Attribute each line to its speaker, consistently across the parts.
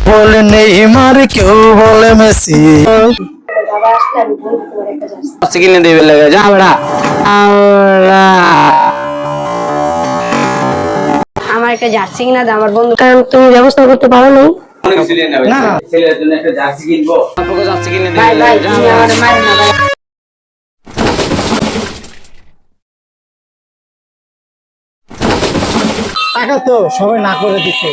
Speaker 1: বলে নেইমার, কেউ বলে মেসি।
Speaker 2: কিনে দেবে লেগে যা বেড়া।
Speaker 3: আমার একটা জার্সি কিনা দাও আমার বন্ধু, কারণ তুমি ব্যবস্থা করতে পারো না।
Speaker 1: না না,
Speaker 2: ছেলের জন্য একটা জার্সি কিনবো, আপনাকে জার্সি কিনে দেবে
Speaker 3: ভাই ভাই
Speaker 2: যা
Speaker 3: তুমি আমার মারো না ভাই।
Speaker 1: টাকা তো সবাই না করে দিছে।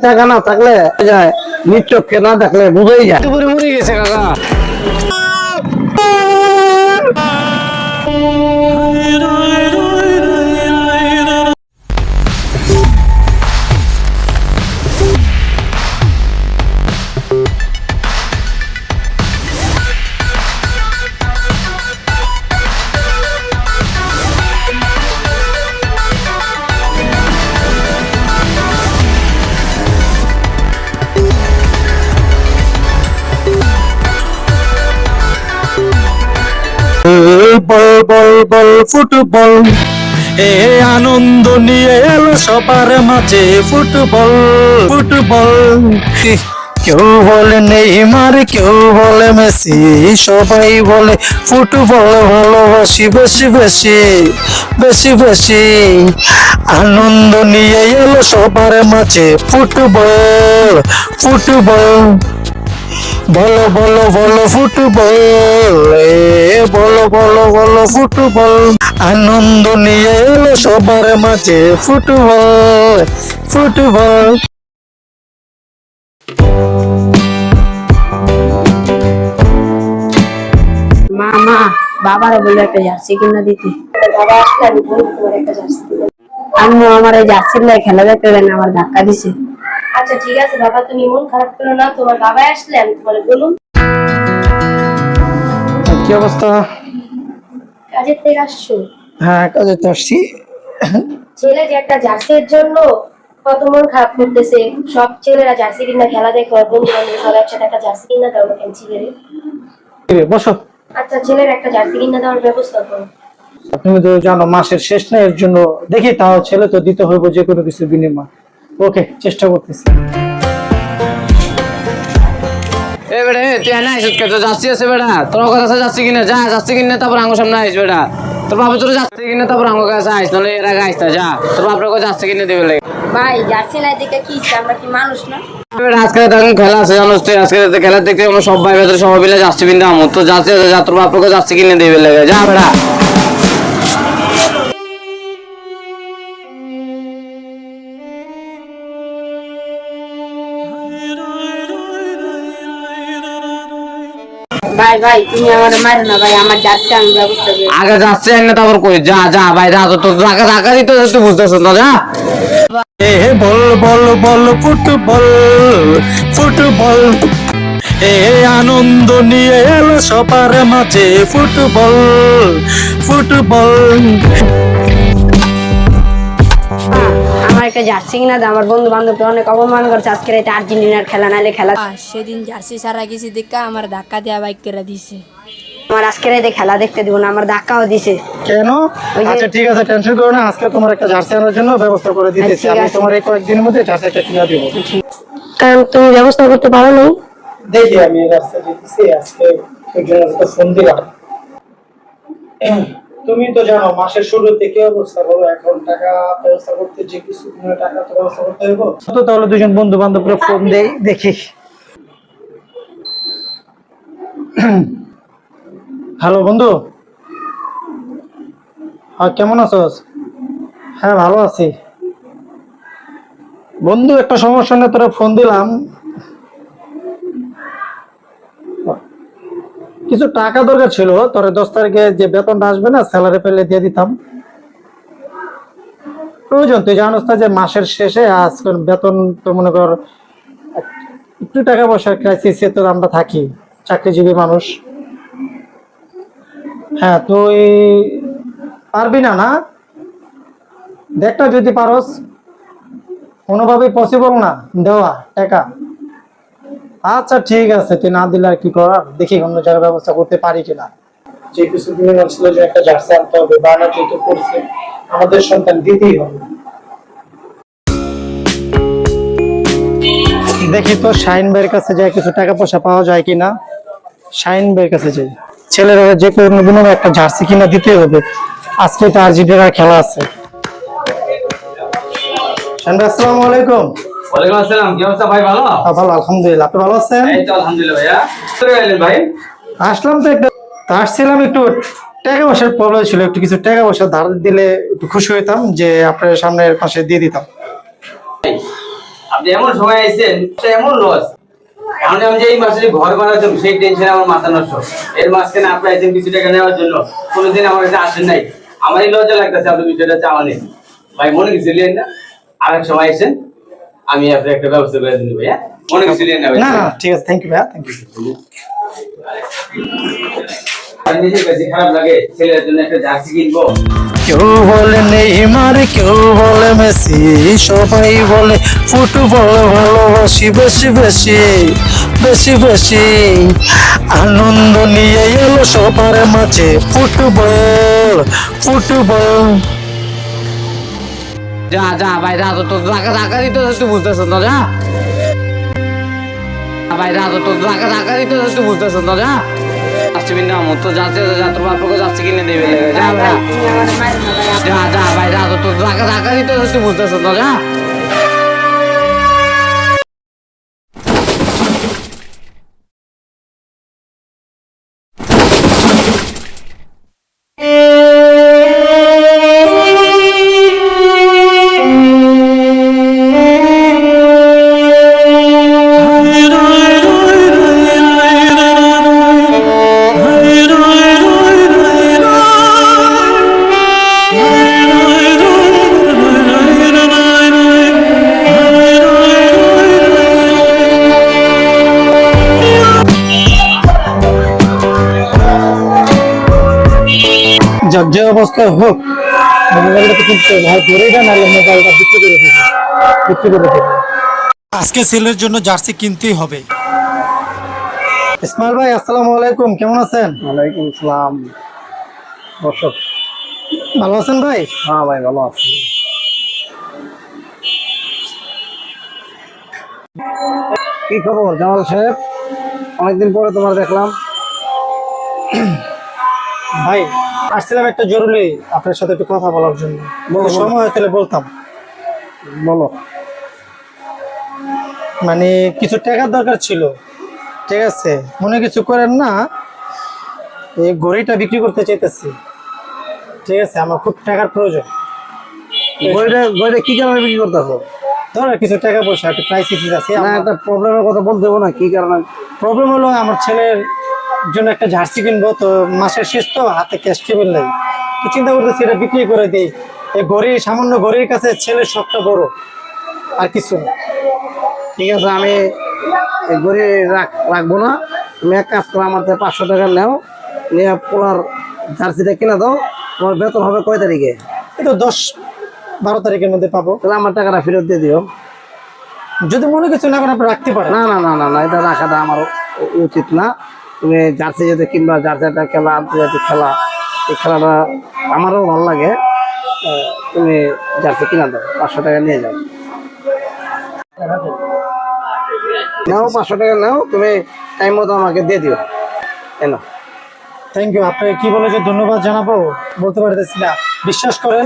Speaker 2: টাকা না থাকলে যায়, নিত্য না থাকলে বুঝেই যায়। দুপুরে মরে গেছে কাকা।
Speaker 1: বল বল বল ফুটবল, এ আনন্দ নিয়ে এলো সবার মাঝে। ফুটবল ফুটবল, কেউ বলে নেইমার, কেউ বলে মেসি, সবাই বলে ফুটবল ভালোবাসি বেশি বেশি বেশি বেশি। আনন্দ নিয়ে এলো সবার মাঝে। ফুটবল ফুটবল, বলো বলো বলো ফুটবল, বলো বলো বলো ফুটবল। আনন্দ নিয়ে এলো সবার মাঝে। Football football.
Speaker 3: মা বাবারে বলে একটা জার্সি কিনা দিতে। বাবা আসলে আমি বলবো তোমার একটা জার্সি কিনে। আম্মু আমার এই জার্সির লাই খেলা দেখতে দেন, আমার ধাক্কা দিছে। আচ্ছা ঠিক আছে বাবা, তুমি মন খারাপ করো না, তোমার বাবা আসলে আমি তোমার বলুন।
Speaker 1: কি অবস্থা?
Speaker 3: কাজের থেকে আসছো?
Speaker 1: হ্যাঁ, কাজে তো আসছি।
Speaker 3: ছেলে যে একটা জার্সির জন্য কত মন খারাপ করতেছে। সব ছেলেরা জার্সি কিনা খেলা দেখো, আর বন্ধু বান্ধব সবাই একসাথে একটা জার্সি কিনা দাও না কেন ছেলেরে?
Speaker 1: বসো।
Speaker 3: আচ্ছা ছেলের একটা জার্সি কিনা দেওয়ার ব্যবস্থা করো।
Speaker 1: তুমি তো জানো মাসের শেষ না, এর জন্য দেখি তাও ছেলে তো দিতে হইব যে কোনো কিছু বিনিময়। ওকে, চেষ্টা করতেছি।
Speaker 2: এ বেড়া তুই এনে আইছিস কে? তো যাচ্ছি আছে বেড়া, তোর কাছে যাচ্ছি কিনে যা, যাচ্ছি কিনে তারপর আঙ্গুর সামনে আইস বেড়া। তোর বাবা তোর যাচ্ছি কিনে তারপর আঙ্গুর কাছে আইস, নাহলে এর আগে আইস না যা। তোর বাপরে কই যাচ্ছি কিনে দেবে লাগে
Speaker 3: ভাই জার্সি নাই দেখে কি ইচ্ছা, আমরা কি মানুষ না?
Speaker 2: বেড়া। আজকে তখন খেলা আছে জানোস তুই, আজকে খেলা দেখতে আমরা সব ভাই ভেতরে সবাই মিলে যাচ্ছি বিন্দু আমর তো যাচ্ছি যা, তোর বাপরে যাচ্ছি কিনে দেবে লাগে যা বেড়া।
Speaker 3: ভাই ভাই তুমি আমার মারো না ভাই, আমার জার্সি আমি ব্যবস্থা করি।
Speaker 2: আগে যাচ্ছি না তারপর কই যা যা ভাই যা, তো টাকা টাকা দিতে তুই বুঝতেছ না যা।
Speaker 1: এ বল বল বল ফুটবল ফুটবল, এ আনন্দ নিয়ে এলো সবার মাঝে। Football football.
Speaker 3: আমার একটা জার্সি কিনা দাও, আমার বন্ধু বান্ধবকে অনেক অপমান করছে। আজকের এটা আর্জেন্টিনার খেলা, নাইলে খেলা।
Speaker 4: সেদিন জার্সি সারা গেছি দেখা আমার ধাক্কা দেওয়া বাইক করে দিছে।
Speaker 3: আমার আজকের এই খেলা দেখতে দিব না, আমার ধাক্কাও দিছে।
Speaker 1: কেন?
Speaker 3: ওই যে-
Speaker 1: আচ্ছা ঠিক আছে, টেনশন করো না, আজকে তোমার একটা জার্সি আনার জন্য ব্যবস্থা করে দিতেছি।
Speaker 3: ঠিক
Speaker 1: আমি
Speaker 3: আছে।
Speaker 1: তোমার এই কয়েকদিনের মধ্যে জার্সিটা কিনে দিব।
Speaker 3: কারণ তুমি ব্যবস্থা করতে পারো না।
Speaker 1: দেখি আমি রাস্তা যেতেছি, আজকে ফোন দিলাম। তুমি তো জানো মাসের শুরুতে কি অবস্থা, বলো এখন টাকা ব্যবস্থা করতে যে কিছু টাকা তো ব্যবস্থা করতে হইব। তো তাহলে দুজন বন্ধু বান্ধবকে ফোন দেই, দেখি। হ্যালো বন্ধু, কেমন আছোস? হ্যাঁ ভালো আছি বন্ধু, একটা সমস্যা নিয়ে তোরা ফোন দিলাম। কিছু টাকা দরকার ছিল, তোর 10 তারিখে যে বেতনটা আসবে না, স্যালারি পেলে দিয়ে দিতাম। প্রয়োজন, তুই জানোস না যে মাসের শেষে আজকে বেতন তো মনে কর একটু টাকা পয়সার ক্রাইসিসে তো আমরা থাকি, চাকরিজীবী মানুষ। হ্যাঁ তুই পারবি না? না দেখ না যদি পারস, কোনোভাবেই পসিবল না দেওয়া টাকা। আচ্ছা ঠিক আছে, তুই না দিলে আর কি করার, দেখি অন্য জায়গায় ব্যবস্থা করতে পারি কিনা। যে কিছু দিনের ছিল যে একটা জার্সি আনতে হবে, বানা যেহেতু করছে আমাদের সন্তান দিতেই হবে। দেখি তো শাহিন ভাইয়ের কাছে যাই কিছু টাকা পয়সা পাওয়া যায় কিনা। শাহিন ভাইয়ের কাছে যাই, ছেলেরা যে কোনো বিনিময়ে একটা জার্সি কিনা দিতে হবে, আজকে তো আর্জেন্টিনার খেলা আছে। শাহিন ভাই আসসালামু আলাইকুম।
Speaker 2: ওয়ালাইকুম আসসালাম, কি অবস্থা ভাই? ভালো?
Speaker 1: ভালো আলহামদুলিল্লাহ, আপনি ভালো আছেন?
Speaker 2: এই তো আলহামদুলিল্লাহ ভাইয়া। চলে গেলেন ভাই?
Speaker 1: আসলাম তো একটা, তা আসছিলাম একটু টাকা পয়সার প্রবলেম ছিল, একটু কিছু টাকা পয়সা ধার দিলে একটু খুশি হইতাম, যে আপনার সামনের পাশে দিয়ে দিতাম।
Speaker 2: আপনি এমন সময় আইছেন, এমন লস। আমি যে এই মাসে যে ঘর করার জন্য সেই টেনশনে আমার মাথা নষ্ট। এর মাঝখানে আপনি আইছেন কিছু টাকা নেওয়ার জন্য, কোনোদিন আমার কাছে আসেন নাই। আমারই লজ্জা লাগতেছে আপনি বিষয়টা চাওয়া নেই ভাই, মনে কিছু লিয়েন না। আর এক সময় আইছেন, আমি আপনার একটা ব্যবস্থা করে দিন ভাইয়া, মনে কিছু লিয়েন না ভাই।
Speaker 1: না না ঠিক আছে, থ্যাংক ইউ ভাইয়া, থ্যাংক ইউ।
Speaker 2: নিজের কাছে খারাপ লাগে ছেলের জন্য একটা জার্সি কিনবো।
Speaker 1: কেউ বলে নেইমার, কেউ বলে মেসি, সবাই বলে ফুটবল ভালোবাসি বেশি বেশি বেশি বেশি, আনন্দ নিয়ে এলো সবার মাঝে ফুটবল ফুটবল।
Speaker 2: যা যা ভাই, যা তো তোর টাকা দিতে তুই বুঝতেছ না, যা ভাই, যা তো তোর টাকা দিতে তুই বুঝতেছ না, যা আসছি না মত তো যাচ্ছে, যা তোর বাপকে যাচ্ছে কিনে দেবে, যা ভাই,
Speaker 3: তুমি আমার মায়ের ভাই
Speaker 2: যা যা ভাই, যা তো তোর টাকা দিতে তুই বুঝতেছ না, যা।
Speaker 1: যার যে অবস্থা হোক, মোবাইলটা তো কিনতে ভাই ধরে যান, নাহলে মোবাইলটা বিক্রি করে দেবে, বিক্রি করে দেবে। আজকে ছেলের জন্য জার্সি কিনতেই হবে। ইসমাইল ভাই আসসালামু আলাইকুম, কেমন আছেন?
Speaker 5: ওয়ালাইকুম আসসালাম। দর্শক,
Speaker 1: ভালো আছেন ভাই?
Speaker 5: হ্যাঁ ভাই ভালো আছি। কি খবর জামাল সাহেব, অনেকদিন পরে তোমার দেখলাম।
Speaker 1: ভাই আসছিলাম একটা জরুরি আপনার সাথে একটু কথা বলার জন্য, সময় হয়ে তাহলে বলতাম।
Speaker 5: বলো।
Speaker 1: মানে কিছু টাকার দরকার ছিল, ঠিক আছে? মনে কিছু করেন না, এই ঘড়িটা বিক্রি করতে চাইতেছি, ঠিক আছে? আমার খুব টাকার প্রয়োজন।
Speaker 5: বইটা কি কারণে বিক্রি করতেছো?
Speaker 1: ধরো কিছু টাকা পয়সা, একটু ক্রাইসিস আছে।
Speaker 5: না, একটা প্রবলেমের কথা বলতে দেবো না, কি কারণে?
Speaker 1: প্রবলেম হলো আমার ছেলের জন্য একটা জার্সি কিনবো, তো মাসের শেষ তো, হাতে ক্যাশ টেবিল নেই, তো চিন্তা করতেছি এটা বিক্রি করে দিই। এই ঘড়ি, সামান্য ঘড়ির কাছে ছেলের শখটা বড়, আর কিছু না।
Speaker 5: ঠিক আছে, আমি এই ঘড়ি রাখবো না। তুমি এক কাজ করো, আমার থেকে 500 টাকা নাও, নিয়ে পোলার জার্সিটা কিনে দাও। তোমার বেতন হবে কয় তারিখে?
Speaker 1: এই তো 10-12 তারিখের মধ্যে পাবো।
Speaker 5: তাহলে আমার টাকাটা ফেরত দিয়ে দিও।
Speaker 1: যদি মনে কিছু না করেন আপনি রাখতে পারেন।
Speaker 5: না না না না না, এটা রাখাটা আমার উচিত না। তুমি জার্সি যদি কিনবা, জার্সি একটা খেলা, আন্তর্জাতিক খেলা, এই খেলাটা আমারও ভালো লাগে। তুমি জার্সি কিনা দাও, 500 টাকা নিয়ে যাও। নাও 500 টাকা নাও, তুমি টাইম মতো আমাকে দিয়ে দিও। কেন?
Speaker 1: Thank you. আপনাকে কি বলে যে ধন্যবাদ জানাবো বলতে পারতেছি না। বিশ্বাস করেন,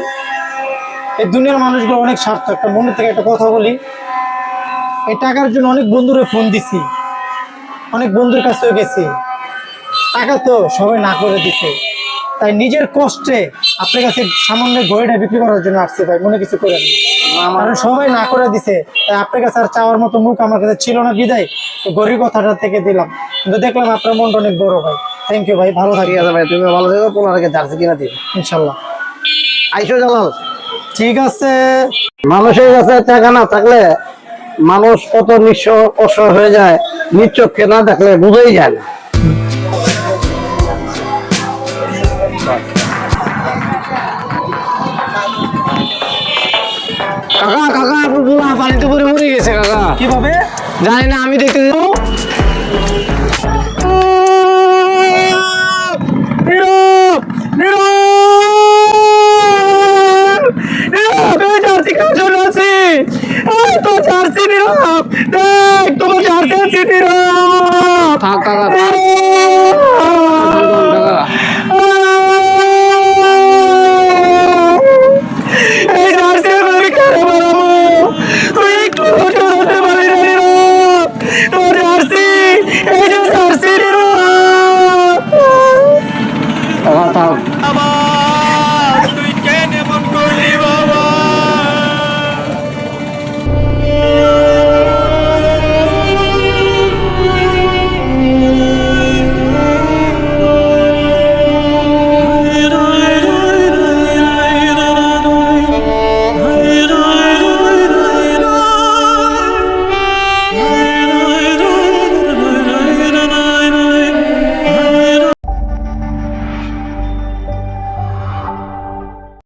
Speaker 1: এই দুনিয়ার মানুষগুলো অনেক স্বার্থ। একটা মনে থেকে একটা কথা বলি, এই টাকার জন্য অনেক বন্ধুরে ফোন দিছি, অনেক বন্ধুর কাছেও গেছি, টাকা তো সবাই না করে দিছে। তাই নিজের কষ্টে আপনার কাছে সামান্য ঘড়িটা বিক্রি করার জন্য আসছে ভাই, মনে কিছু করেন না। কারণ সবাই না করে দিছে, তাই আপনার কাছে আর চাওয়ার মতো মুখ আমার কাছে ছিল না বিদায়, তো ঘড়ির কথাটা থেকে দিলাম। কিন্তু দেখলাম আপনার মনটা অনেক বড় ভাই। থ্যাংক ইউ ভাই, ভালো থাকি।
Speaker 5: ঠিক আছে ভাই, তুমি ভালো থেকো, পোলারকে জার্সি কিনা দিও
Speaker 1: ইনশাল্লাহ।
Speaker 5: আইসো জালাল।
Speaker 1: ঠিক আছে।
Speaker 5: মানুষের কাছে টাকা না থাকলে মানুষ কত নিঃস্ব অসহায় হয়ে যায়, নিচক্ষে না দেখলে বুঝেই যায় না।
Speaker 2: কাকা কাকা, পুরা পানিতে পরে মরে গেছে কাকা।
Speaker 1: কিভাবে
Speaker 2: জানি না, আমি দেখতে
Speaker 1: জার্সি জার্সি নীরব, দেখ তোমার জার্সি আছে নীরব।
Speaker 2: থাক কাকা থাক। কাকা
Speaker 1: এই জার্সি আমি কেন বানাবো, তুই একটু ধৈর্য ধরতে পারি না নীরব, তোর জার্সি, এই যে জার্সি নীরব।
Speaker 2: কাকা থাক।